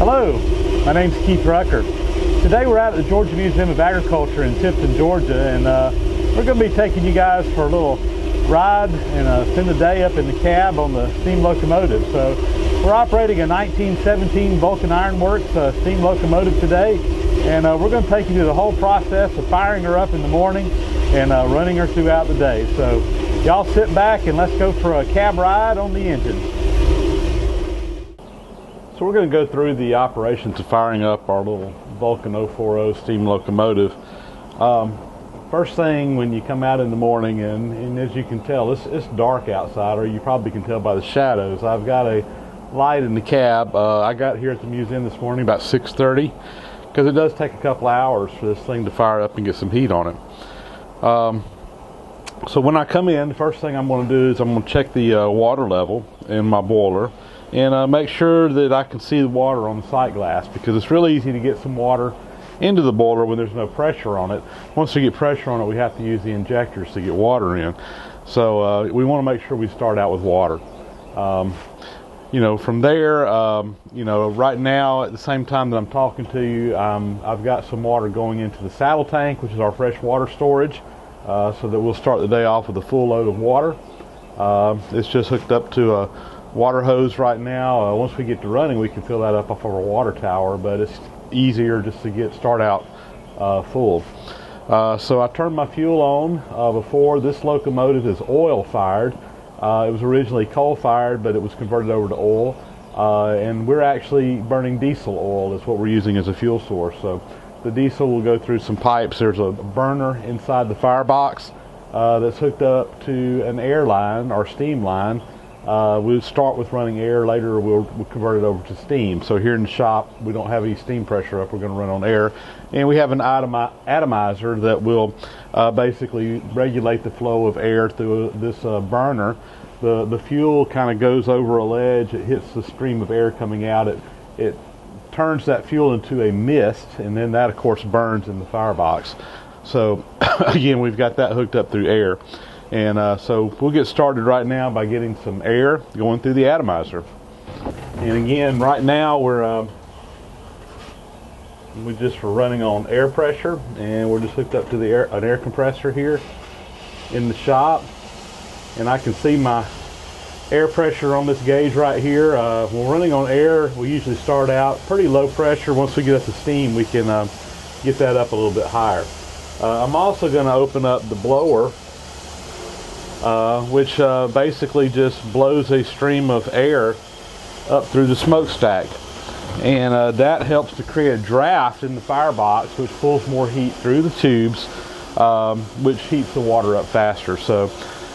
Hello, my name's Keith Rucker. Today we're out at the Georgia Museum of Agriculture in Tifton, Georgia, and we're going to be taking you guys for a little ride and spend the day up in the cab on the Steam Locomotive. So we're operating a 1917 Vulcan Iron Works steam locomotive today, and we're going to take you through the whole process of firing her up in the morning and running her throughout the day. So y'all sit back and let's go for a cab ride on the engine. So we're going to go through the operations of firing up our little Vulcan 040 steam locomotive. First thing when you come out in the morning, and as you can tell, it's dark outside, or you probably can tell by the shadows. I've got a light in the cab. I got here at the museum this morning about 6:30 because it does take a couple hours for this thing to fire up and get some heat on it. So when I come in, the first thing I'm going to do is I'm going to check the water level in my boiler and make sure that I can see the water on the sight glass, because it's really easy to get some water into the boiler when there's no pressure on it. Once we get pressure on it, we have to use the injectors to get water in. So we want to make sure we start out with water. From there, right now at the same time that I'm talking to you, I've got some water going into the saddle tank, which is our fresh water storage, so that we'll start the day off with a full load of water. It's just hooked up to a water hose right now. Once we get to running, we can fill that up off of our water tower, but it's easier just to start out full. So I turned my fuel on before. This locomotive is oil fired. It was originally coal fired, but it was converted over to oil, and we're actually burning diesel oil is what we're using as a fuel source. So the diesel will go through some pipes. There's a burner inside the firebox that's hooked up to an air line or steam line. We'll start with running air. Later we'll convert it over to steam. So here in the shop we don't have any steam pressure up. We're going to run on air, and we have an atomizer that will basically regulate the flow of air through this burner. The fuel kind of goes over a ledge. It hits the stream of air coming out. It turns that fuel into a mist, and then that of course burns in the firebox. So again, we've got that hooked up through air. And so we'll get started right now by getting some air going through the atomizer. And again, right now we're just running on air pressure, and we're just hooked up to an air compressor here in the shop. And I can see my air pressure on this gauge right here. When we're running on air, we usually start out pretty low pressure. Once we get up to steam, we can get that up a little bit higher. I'm also going to open up the blower, which basically just blows a stream of air up through the smokestack, and that helps to create a draft in the firebox, which pulls more heat through the tubes, which heats the water up faster. So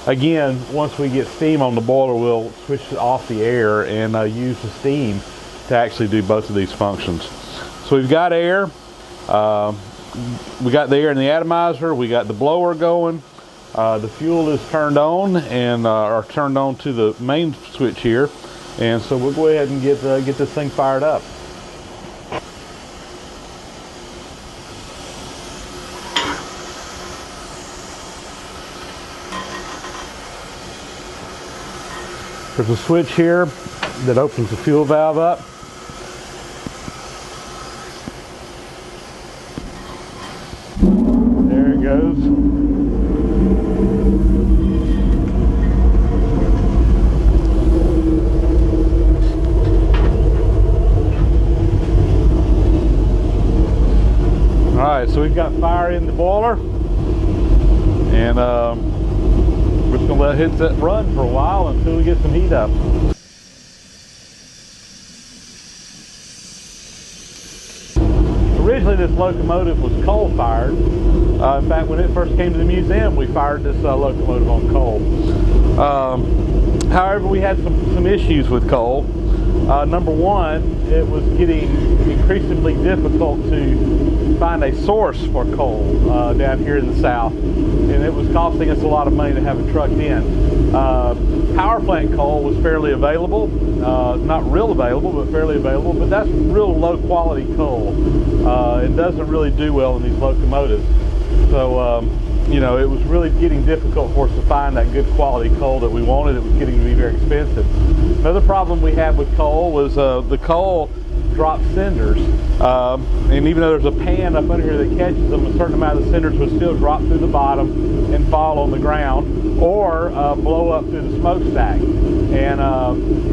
again, once we get steam on the boiler, we'll switch off the air and use the steam to actually do both of these functions. So we've got air, we got the air in the atomizer, we got the blower going. The fuel is turned on and or turned on to the main switch here, and so we'll go ahead and get this thing fired up. There's a switch here that opens the fuel valve up. There it goes. Alright, so we've got fire in the boiler, and we're just going to let it hit that run for a while until we get some heat up. Originally this locomotive was coal fired. In fact, when it first came to the museum, we fired this locomotive on coal. However, we had some issues with coal. Number one, it was getting increasingly difficult to find a source for coal down here in the south, and it was costing us a lot of money to have it trucked in. Power plant coal was fairly available, not real available, but fairly available, but that's real low quality coal. It doesn't really do well in these locomotives. So it was really getting difficult for us to find that good quality coal that we wanted. It was getting to be very expensive. Another problem we had with coal was the coal drop cinders. And even though there's a pan up under here that catches them, a certain amount of the cinders would still drop through the bottom and fall on the ground, or blow up through the smokestack. And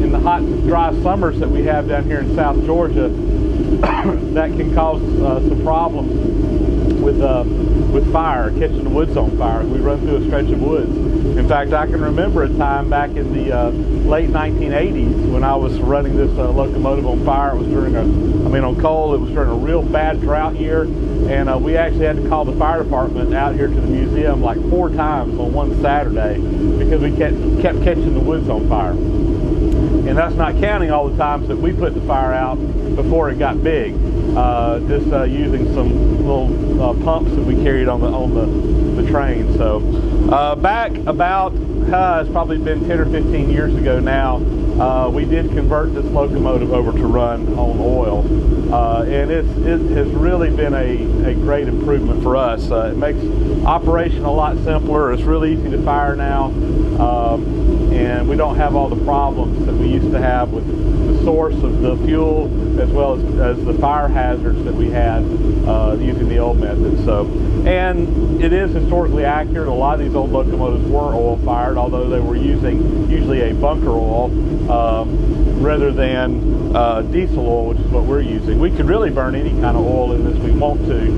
in the hot, dry summers that we have down here in South Georgia, that can cause some problems with fire, catching the woods on fire. We run through a stretch of woods. In fact, I can remember a time back in the late 1980s when I was running this locomotive on fire. It was during on coal. It was during a real bad drought year, and we actually had to call the fire department out here to the museum like 4 times on one Saturday because we kept catching the woods on fire. And that's not counting all the times that we put the fire out before it got big, just using some little pumps that we carried on the train. So back about, it's probably been 10 or 15 years ago now, we did convert this locomotive over to run on oil, and it has really been a great improvement for us. It makes operation a lot simpler. It's really easy to fire now, and we don't have all the problems that we used to have with the source of the fuel as well as the fire hazards that we had using the old method. So, and it is historically accurate. A lot of these old locomotives were oil fired, although they were using usually a bunker oil rather than diesel oil, which is what we're using. We could really burn any kind of oil in this we want to,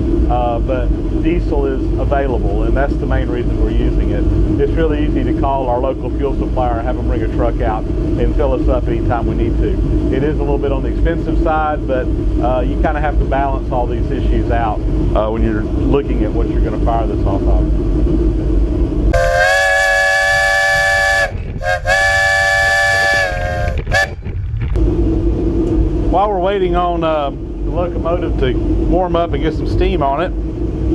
but diesel is available, and that's the main reason we're using it. It's really easy to call our local fuel supplier, have them bring a truck out and fill us up anytime we need to. It is a little bit on the expensive side, but you kind of have to balance all these issues out when you're looking at what you're going to fire this off of. While we're waiting on the locomotive to warm up and get some steam on it,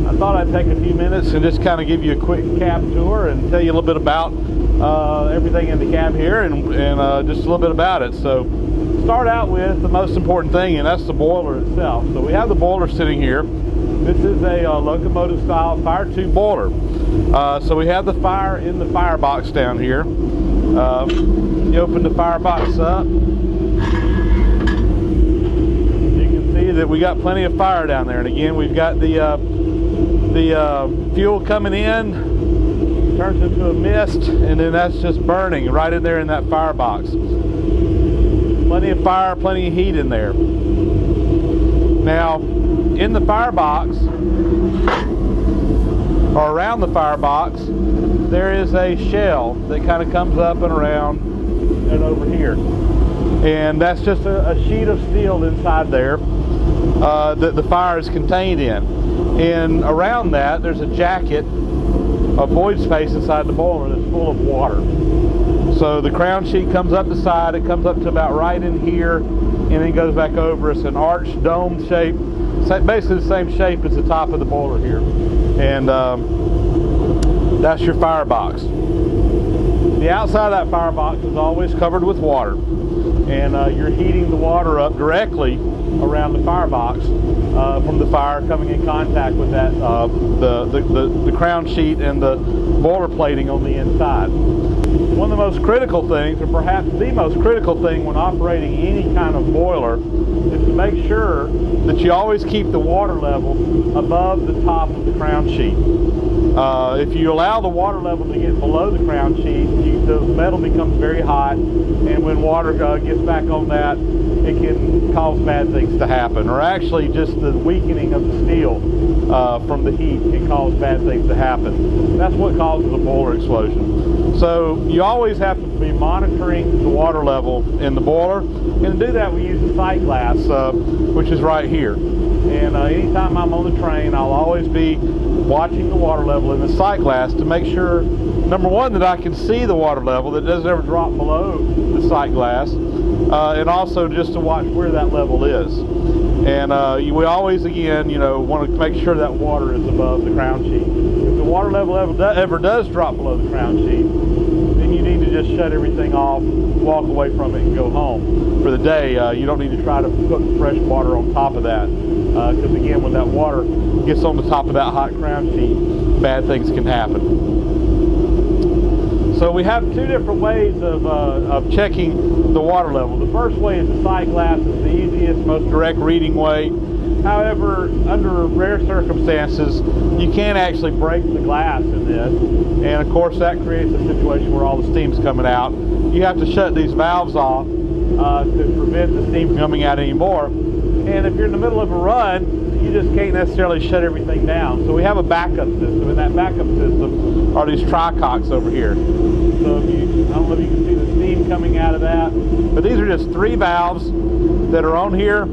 I thought I'd take a few minutes and just kind of give you a quick cab tour and tell you a little bit about everything in the cab here and just a little bit about it. So start out with the most important thing, and that's the boiler itself. So we have the boiler sitting here. This is a locomotive style fire tube boiler. So we have the fire in the firebox down here. You open the firebox up. That we got plenty of fire down there, and again we've got the fuel coming in, turns into a mist, and then that's just burning right in there in that firebox. Plenty of fire, plenty of heat in there. Now in the firebox, or around the firebox, there is a shell that kind of comes up and around and over here, and that's just a sheet of steel inside there that the fire is contained in. And around that there's a jacket, a void space inside the boiler that's full of water. So the crown sheet comes up the side, it comes up to about right in here, and then goes back over. It's an arched dome shape, basically the same shape as the top of the boiler here. And that's your firebox. The outside of that firebox is always covered with water, and you're heating the water up directly around the firebox from the fire coming in contact with that the crown sheet and the boiler plating on the inside. One of the most critical things, or perhaps the most critical thing when operating any kind of boiler, is to make sure that you always keep the water level above the top of the crown sheet. If you allow the water level to get below the crown sheet, the metal becomes very hot, and when water gets back on that, it can cause bad things to happen. Or actually just the weakening of the steel from the heat can cause bad things to happen. That's what causes a boiler explosion. So you always have to be monitoring the water level in the boiler, and to do that we use a sight glass, which is right here. And anytime I'm on the train, I'll always be watching the water level in the sight glass to make sure, number one, that I can see the water level, that it doesn't ever drop below the sight glass, and also just to watch where that level is. And we always, again, want to make sure that water is above the crown sheet. If the water level ever does drop below the crown sheet, then you need to just shut everything off, walk away from it, and go home for the day. You don't need to try to put fresh water on top of that, because again, when that water gets on the top of that hot crown sheet, bad things can happen. So we have two different ways of checking the water level. The first way is the sight glass. It's the easiest, most direct reading way. However, under rare circumstances, you can actually break the glass in this, and of course that creates a situation where all the steam's coming out. You have to shut these valves off to prevent the steam from coming out anymore. And if you're in the middle of a run, you just can't necessarily shut everything down. So we have a backup system, and that backup system are these tricocks over here. So if you, I don't know if you can see the steam coming out of that, but these are just 3 valves that are on here.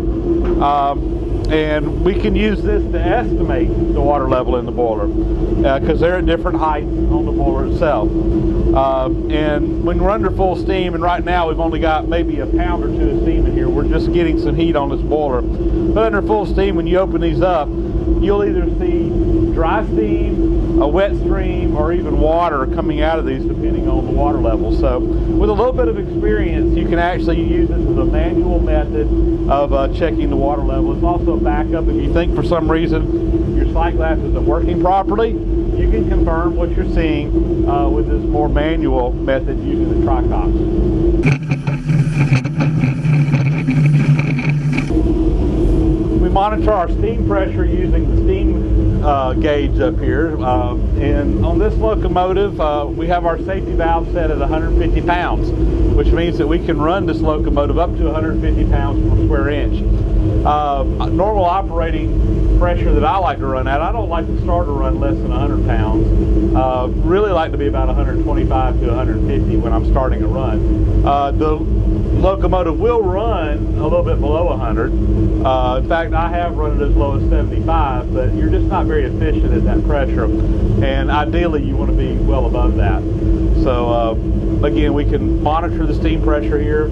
And we can use this to estimate the water level in the boiler because they're at different heights on the boiler itself. And when we're under full steam, and right now we've only got maybe a pound or 2 of steam in here, we're just getting some heat on this boiler. But under full steam, when you open these up, you'll either see dry steam, a wet stream, or even water coming out of these depending on the water level. So with a little bit of experience, you can actually use this as a manual method of checking the water level. It's also a backup if you think for some reason your sight glass isn't working properly. You can confirm what you're seeing with this more manual method using the tricocks. We monitor our steam pressure using the steam gauge up here, and on this locomotive we have our safety valve set at 150 pounds, which means that we can run this locomotive up to 150 pounds per square inch. Normal operating pressure that I like to run at, I don't like to start a run less than 100 pounds. Really like to be about 125 to 150 when I'm starting a run. The locomotive will run a little bit below 100. In fact, I have run it as low as 75, but you're just not very efficient at that pressure, and ideally you want to be well above that. So again, we can monitor the steam pressure here.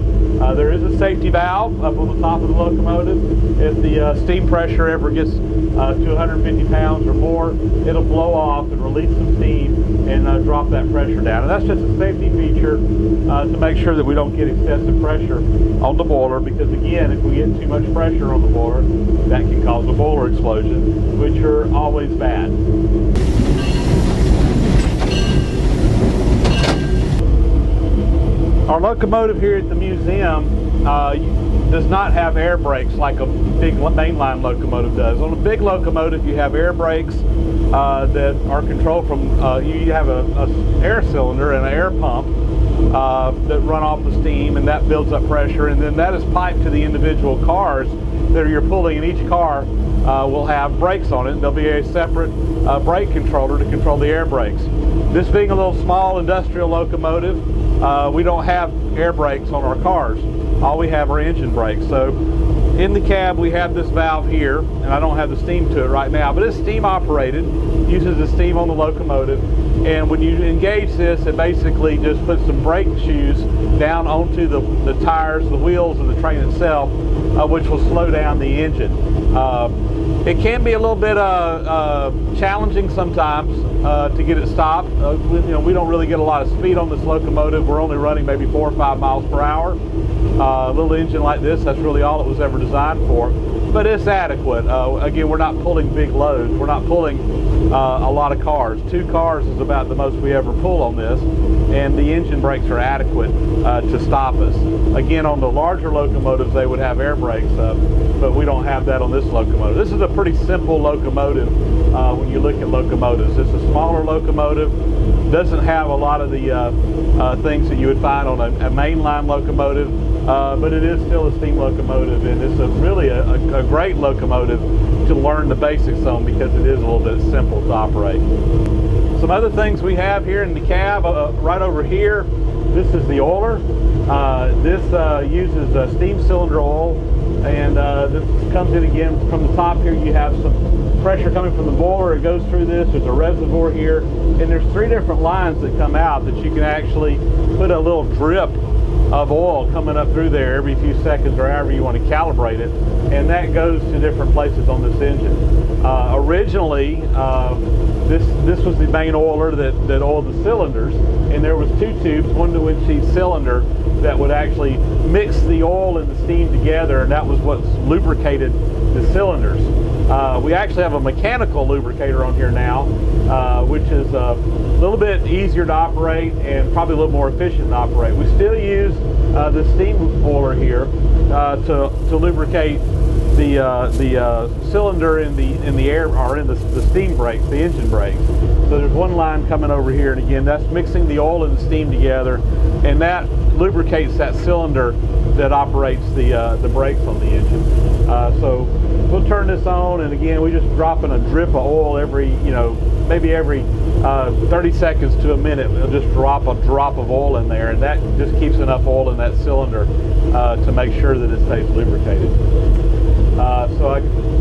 There is a safety valve up on the top of the locomotive. If the steam pressure ever gets to 150 pounds or more, it'll blow off and release some steam and drop that pressure down. And that's just a safety feature to make sure that we don't get excessive pressure on the boiler, because again, if we get too much pressure on the boiler, that can cause a boiler explosion, which are always bad. Our locomotive here at the museum does not have air brakes like a big mainline locomotive does. On a big locomotive, you have air brakes that are controlled from, you have a air cylinder and an air pump that run off the steam, and that builds up pressure, and then that is piped to the individual cars that you're pulling, and each car will have brakes on it. There'll be a separate brake controller to control the air brakes. This being a little small industrial locomotive, we don't have air brakes on our cars. All we have are engine brakes. So in the cab we have this valve here, and I don't have the steam to it right now, but it's steam operated, uses the steam on the locomotive, and when you engage this, it basically just puts some brake shoes down onto the tires, the wheels of the train itself, which will slow down the engine. It can be a little bit challenging sometimes to get it stopped. We don't really get a lot of speed on this locomotive. We're only running maybe 4 or 5 miles per hour. A little engine like this, that's really all it was ever designed for. But it's adequate. Again, we're not pulling big loads. We're not pulling a lot of cars. 2 cars is about the most we ever pull on this, and the engine brakes are adequate to stop us. Again, on the larger locomotives, they would have air brakes, but we don't have that on this locomotive. This is a pretty simple locomotive when you look at locomotives. It's a smaller locomotive, doesn't have a lot of the things that you would find on a mainline locomotive, but it is still a steam locomotive, and it's really a great locomotive to learn the basics on, because it is a little bit simple to operate. Some other things we have here in the cab, right over here, this is the oiler. This uses steam cylinder oil, and this comes in again from the top here. You have some pressure coming from the boiler. It goes through this. There's a reservoir here, and there's 3 different lines that come out that you can actually put a little drip of oil coming up through there every few seconds, or however you want to calibrate it, and that goes to different places on this engine. Originally, this was the main oiler that oiled the cylinders, and there was 2 tubes, one to each cylinder, that would actually mix the the oil and the steam together, and that was what lubricated the cylinders. We actually have a mechanical lubricator on here now, which is a little bit easier to operate and probably a little more efficient to operate. We still use the steam boiler here to lubricate the cylinder in the air, or in the steam brakes, the engine brakes. So there's one line coming over here, and again, that's mixing the oil and the steam together, and that lubricates that cylinder that operates the brakes on the engine. So we'll turn this on, and again, we just drop in a drip of oil every, maybe every 30 seconds to a minute. We'll just drop a drop of oil in there, and that just keeps enough oil in that cylinder to make sure that it stays lubricated.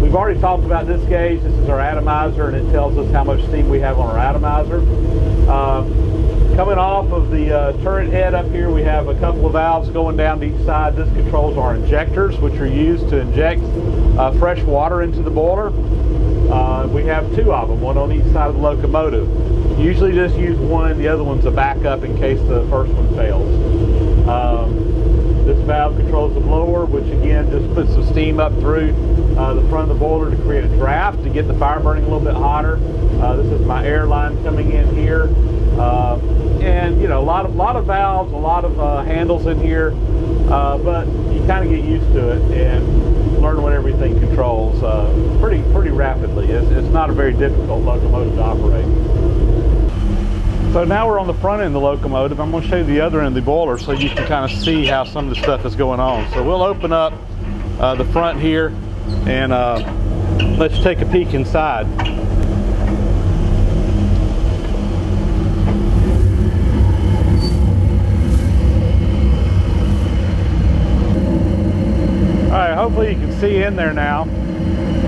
We've already talked about this gauge. This is our atomizer, and it tells us how much steam we have on our atomizer. Coming off of the turret head up here, we have a couple of valves going down to each side. This controls our injectors, which are used to inject fresh water into the boiler. We have two of them, one on each side of the locomotive. Usually just use one, the other one's a backup in case the first one fails. This valve controls the blower, which again just puts some steam up through the front of the boiler to create a draft to get the fire burning a little bit hotter. This is my air line coming in here. And a lot of valves, a lot of handles in here, but you kind of get used to it and learn what everything controls pretty rapidly. It's not a very difficult locomotive to operate. So now we're on the front end of the locomotive. I'm going to show you the other end of the boiler so you can kind of see how some of the stuff is going on. So we'll open up the front here, and let's take a peek inside. Alright, hopefully you can see in there now.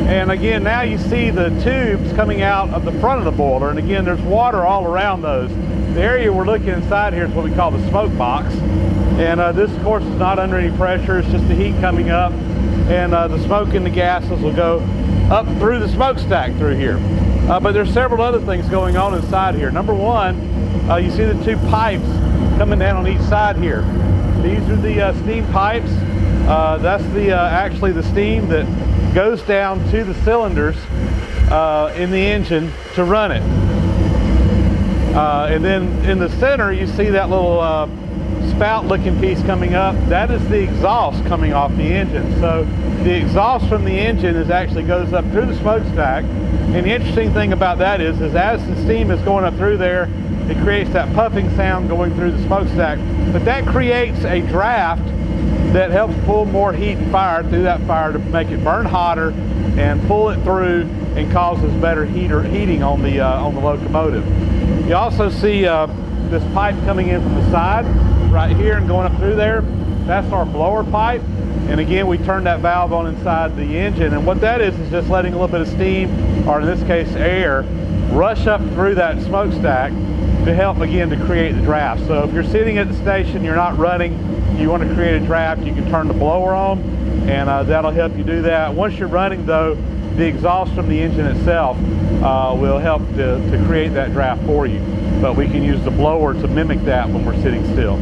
And again, now you see the tubes coming out of the front of the boiler, and again, there's water all around those. The area we're looking inside here is what we call the smoke box. And this, of course, is not under any pressure. It's just the heat coming up, and the smoke and the gases will go up through the smokestack through here. But there's several other things going on inside here. Number one, you see the two pipes coming down on each side here. These are the steam pipes. That's actually the steam that goes down to the cylinders in the engine to run it. And then in the center, you see that little spout looking piece coming up. That is the exhaust coming off the engine. So the exhaust from the engine actually goes up through the smokestack. And the interesting thing about that is as the steam is going up through there, it creates that puffing sound going through the smokestack. But that creates a draft that helps pull more heat and fire through that fire to make it burn hotter and pull it through and causes better heating on the locomotive. You also see this pipe coming in from the side right here and going up through there. That's our blower pipe. And again, we turn that valve on inside the engine, and what that is just letting a little bit of steam, or in this case air, rush up through that smokestack to help again to create the draft. So if you're sitting at the station, you're not running, you want to create a draft, you can turn the blower on, and that'll help you do that. Once you're running though, the exhaust from the engine itself will help to create that draft for you. But we can use the blower to mimic that when we're sitting still.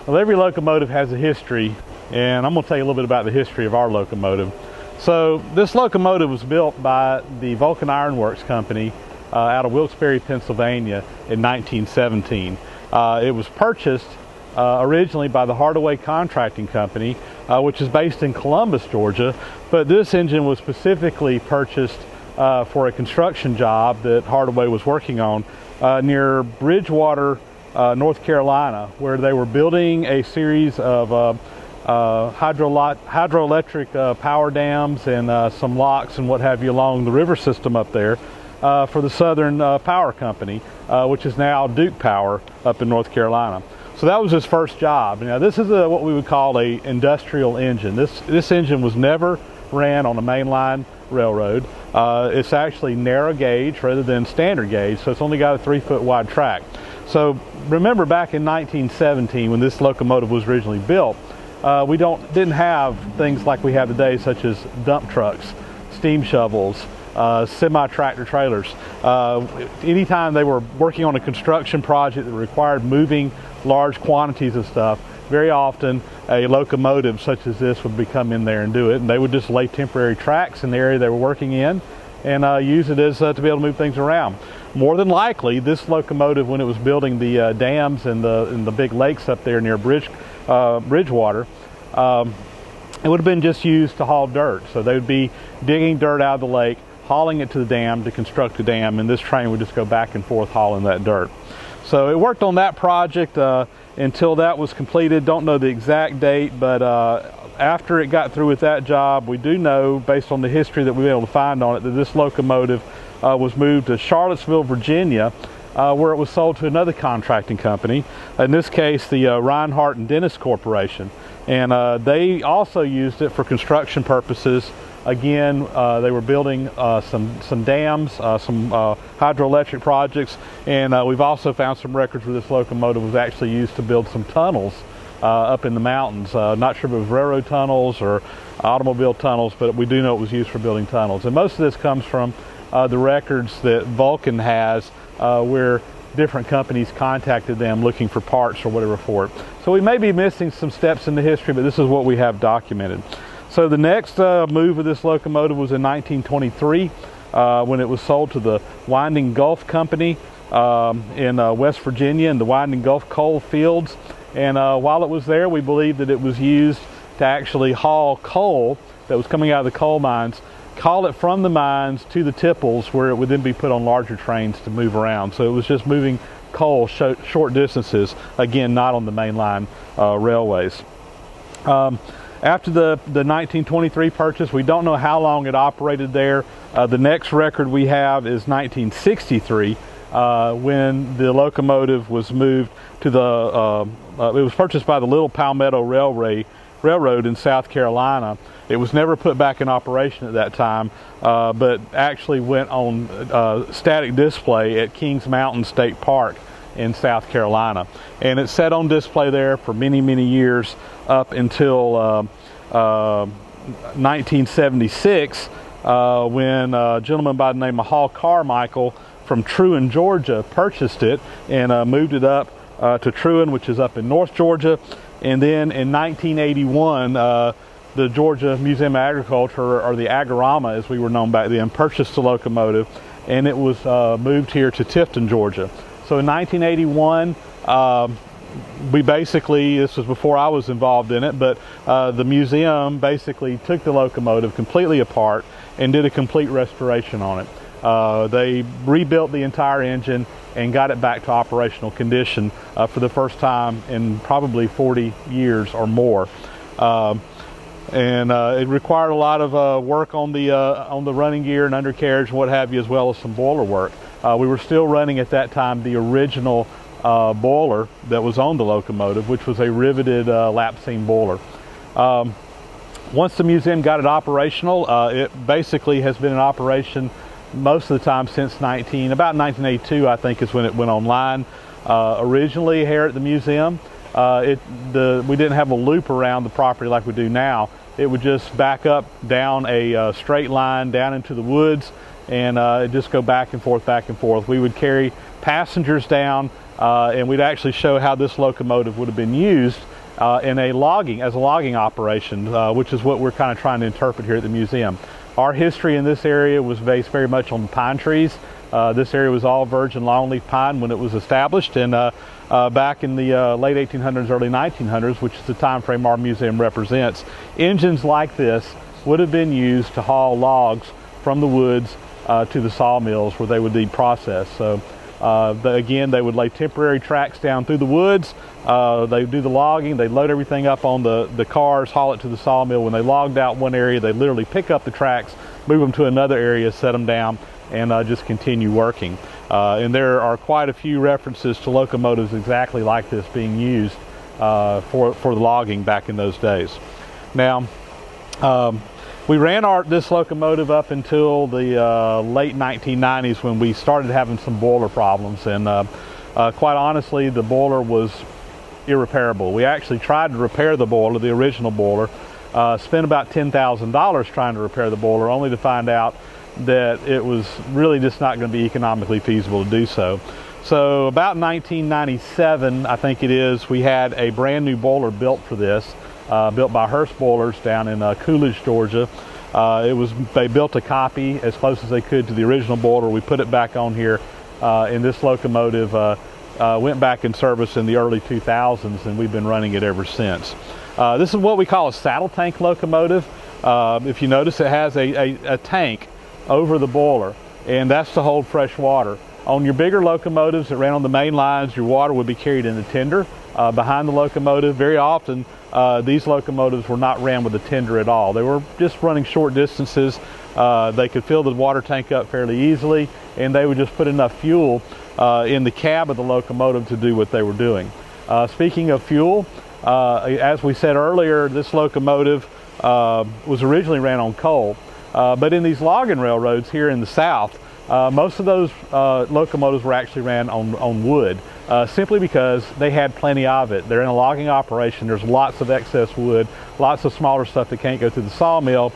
Well, every locomotive has a history, and I'm going to tell you a little bit about the history of our locomotive. So this locomotive was built by the Vulcan Iron Works company out of Wilkes-Barre, Pennsylvania in 1917. It was purchased originally by the Hardaway Contracting Company, which is based in Columbus, Georgia, but this engine was specifically purchased for a construction job that Hardaway was working on near Bridgewater, North Carolina, where they were building a series of hydroelectric power dams and some locks and what have you along the river system up there. for the Southern Power Company, which is now Duke Power up in North Carolina. So that was his first job. Now this is what we would call a industrial engine. This engine was never ran on a mainline railroad. It's actually narrow gauge rather than standard gauge, so it's only got a 3-foot wide track. So remember back in 1917 when this locomotive was originally built, we didn't have things like we have today, such as dump trucks, steam shovels, semi-tractor trailers. Anytime they were working on a construction project that required moving large quantities of stuff, very often a locomotive such as this would come in there and do it, and they would just lay temporary tracks in the area they were working in and use it as to be able to move things around. More than likely, this locomotive, when it was building the dams and the big lakes up there near Bridgewater, it would have been just used to haul dirt. So they would be digging dirt out of the lake, hauling it to the dam to construct the dam, and this train would just go back and forth hauling that dirt. So it worked on that project until that was completed. Don't know the exact date, but after it got through with that job, we do know, based on the history that we've been able to find on it, that this locomotive was moved to Charlottesville, Virginia, where it was sold to another contracting company, in this case the Reinhardt and Dennis Corporation. And they also used it for construction purposes. Again, they were building some dams, some hydroelectric projects, and we've also found some records where this locomotive was actually used to build some tunnels up in the mountains. Not sure if it was railroad tunnels or automobile tunnels, but we do know it was used for building tunnels. And most of this comes from the records that Vulcan has, where different companies contacted them looking for parts or whatever for it. So we may be missing some steps in the history, but this is what we have documented. So the next move of this locomotive was in 1923 when it was sold to the Winding Gulf Company in West Virginia in the Winding Gulf coal fields. And while it was there, we believe that it was used to actually haul coal that was coming out of the coal mines, haul it from the mines to the tipples, where it would then be put on larger trains to move around. So it was just moving coal short distances, again, not on the mainline railways. After the 1923 purchase, we don't know how long it operated there. The next record we have is 1963, when the locomotive was moved to it was purchased by the Little Palmetto Railroad in South Carolina. It was never put back in operation at that time, but actually went on static display at Kings Mountain State Park in South Carolina. And it sat on display there for many, many years up until 1976, when a gentleman by the name of Hall Carmichael from Truan, Georgia, purchased it and moved it up to Truan, which is up in North Georgia. And then in 1981, the Georgia Museum of Agriculture, or the Agorama as we were known back then, purchased the locomotive, and it was moved here to Tifton, Georgia. So in 1981, we basically, this was before I was involved in it, but the museum basically took the locomotive completely apart and did a complete restoration on it. They rebuilt the entire engine and got it back to operational condition for the first time in probably 40 years or more. And it required a lot of work on the running gear and undercarriage and what have you, as well as some boiler work. We were still running at that time the original boiler that was on the locomotive, which was a riveted lap seam boiler. Once the museum got it operational, it basically has been in operation most of the time since about 1982, I think, is when it went online. Originally here at the museum, we didn't have a loop around the property like we do now. It would just back up down a straight line down into the woods, and just go back and forth, back and forth. We would carry passengers down, and we'd actually show how this locomotive would have been used as a logging operation, which is what we're kind of trying to interpret here at the museum. Our history in this area was based very much on pine trees. This area was all virgin longleaf pine when it was established, and back in the late 1800s, early 1900s, which is the time frame our museum represents, engines like this would have been used to haul logs from the woods to the sawmills where they would be processed. So again, they would lay temporary tracks down through the woods. They would do the logging. They'd load everything up on the cars, haul it to the sawmill. When they logged out one area, they literally pick up the tracks, move them to another area, set them down, and just continue working. And there are quite a few references to locomotives exactly like this being used for the logging back in those days. Now, we ran this locomotive up until the late 1990s when we started having some boiler problems, and quite honestly, the boiler was irreparable. We actually tried to repair the boiler, the original boiler, spent about $10,000 trying to repair the boiler, only to find out that it was really just not going to be economically feasible to do so. So about 1997, I think it is, we had a brand new boiler built for this, built by Hearst Boilers down in Coolidge, Georgia. They built a copy as close as they could to the original boiler. We put it back on here, and this locomotive went back in service in the early 2000s, and we've been running it ever since. This is what we call a saddle tank locomotive. If you notice, it has a tank over the boiler, and that's to hold fresh water. On your bigger locomotives that ran on the main lines, your water would be carried in a tender behind the locomotive. Very often, these locomotives were not ran with a tender at all. They were just running short distances. They could fill the water tank up fairly easily, and they would just put enough fuel in the cab of the locomotive to do what they were doing. Speaking of fuel, as we said earlier, this locomotive was originally ran on coal. But in these logging railroads here in the South, most of those locomotives were actually ran on wood, simply because they had plenty of it. They're in a logging operation. There's lots of excess wood, lots of smaller stuff that can't go through the sawmill.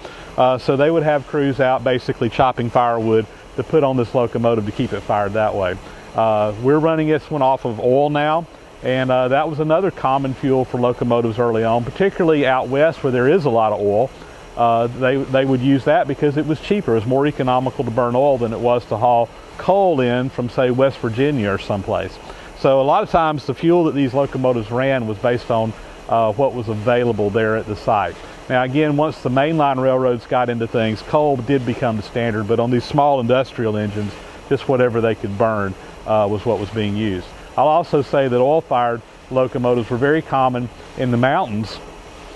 So they would have crews out basically chopping firewood to put on this locomotive to keep it fired that way. We're running this one off of oil now, and that was another common fuel for locomotives early on, particularly out west where there is a lot of oil. They would use that because it was cheaper. It was more economical to burn oil than it was to haul coal in from, say, West Virginia or someplace. So a lot of times the fuel that these locomotives ran was based on what was available there at the site. Now again, once the mainline railroads got into things, coal did become the standard, but on these small industrial engines, just whatever they could burn was what was being used. I'll also say that oil-fired locomotives were very common in the mountains,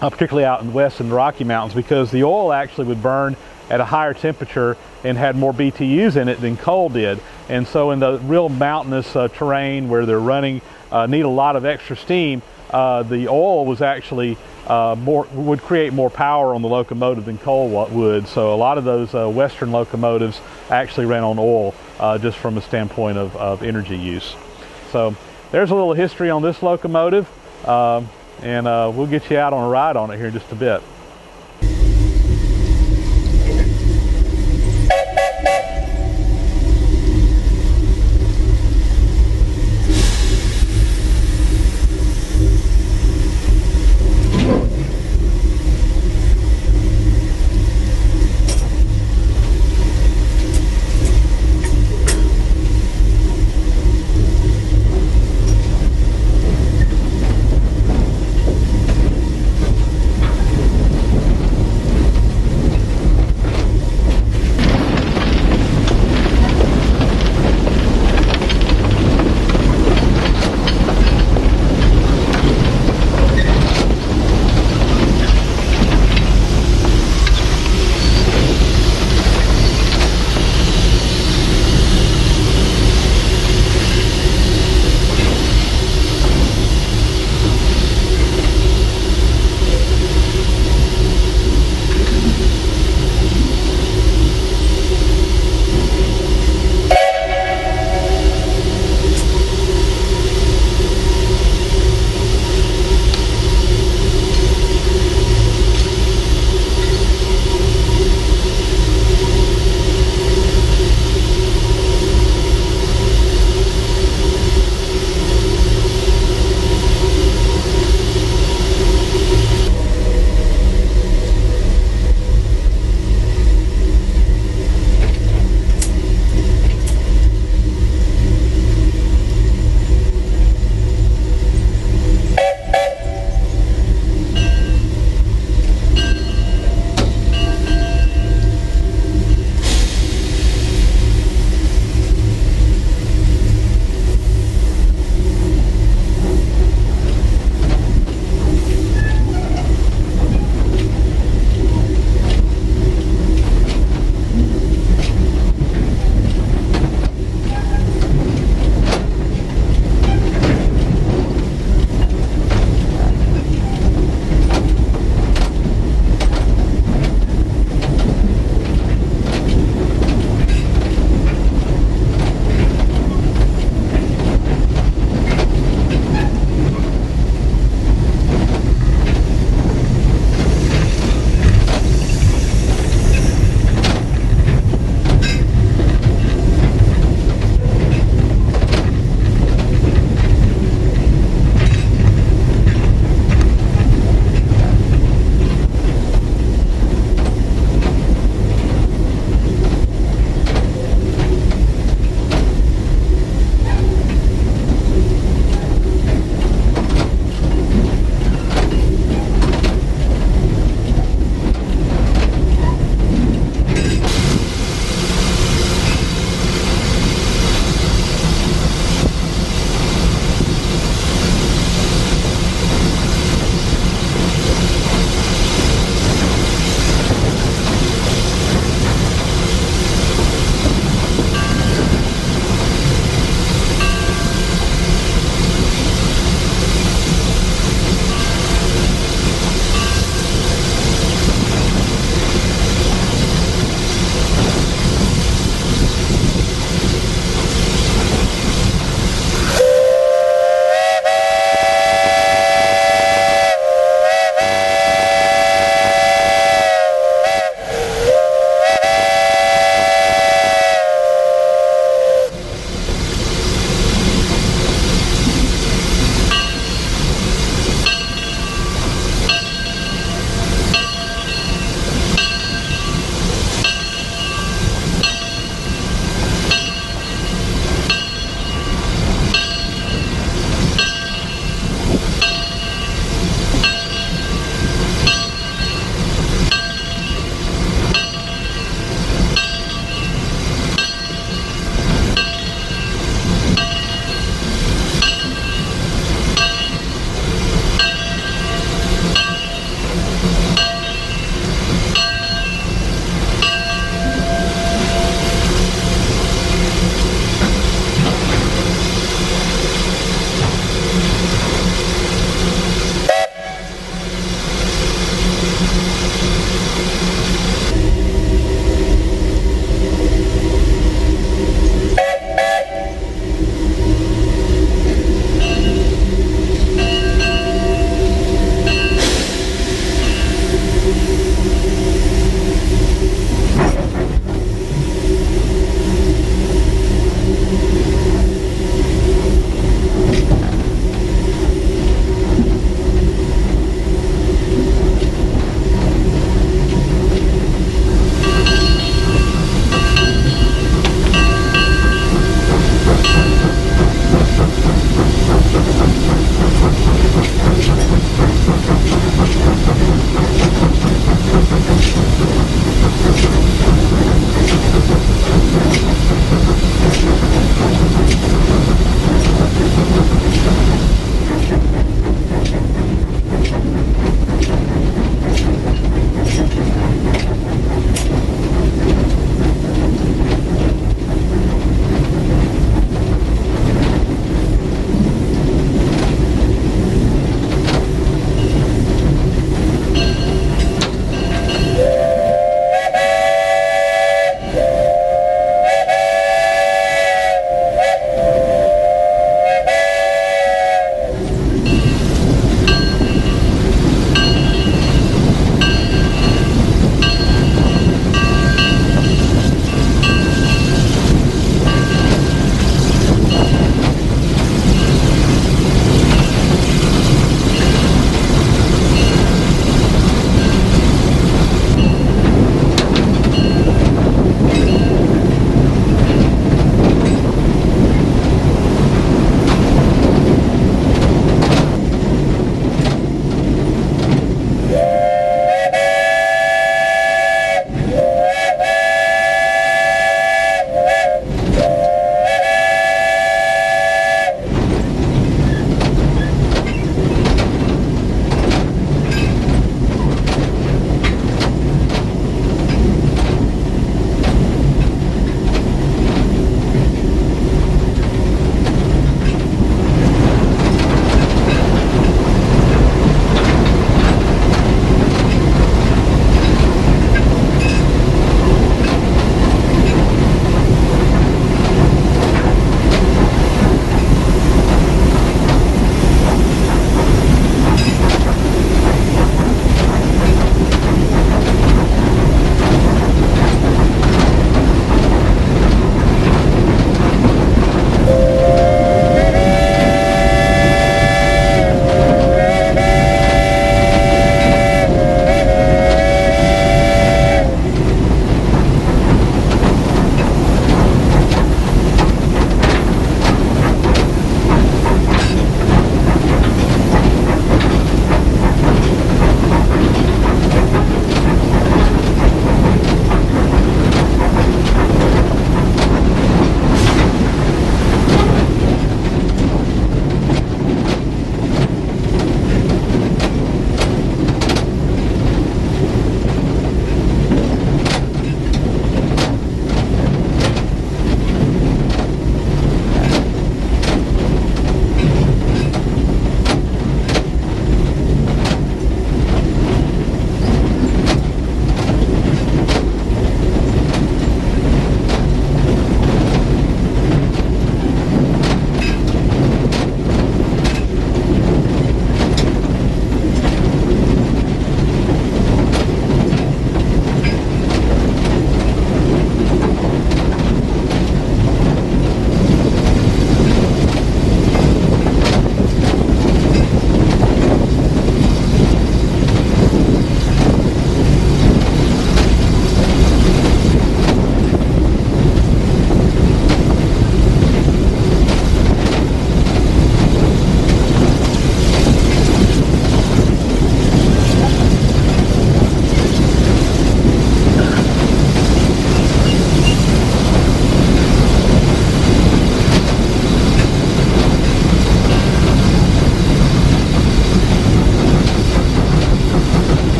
particularly out in west in the Rocky Mountains, because the oil actually would burn at a higher temperature and had more BTUs in it than coal did. And so in the real mountainous terrain where they're running, need a lot of extra steam, the oil was actually would create more power on the locomotive than coal would. So a lot of those western locomotives actually ran on oil, just from a standpoint of energy use. So there's a little history on this locomotive. And we'll get you out on a ride on it here in just a bit.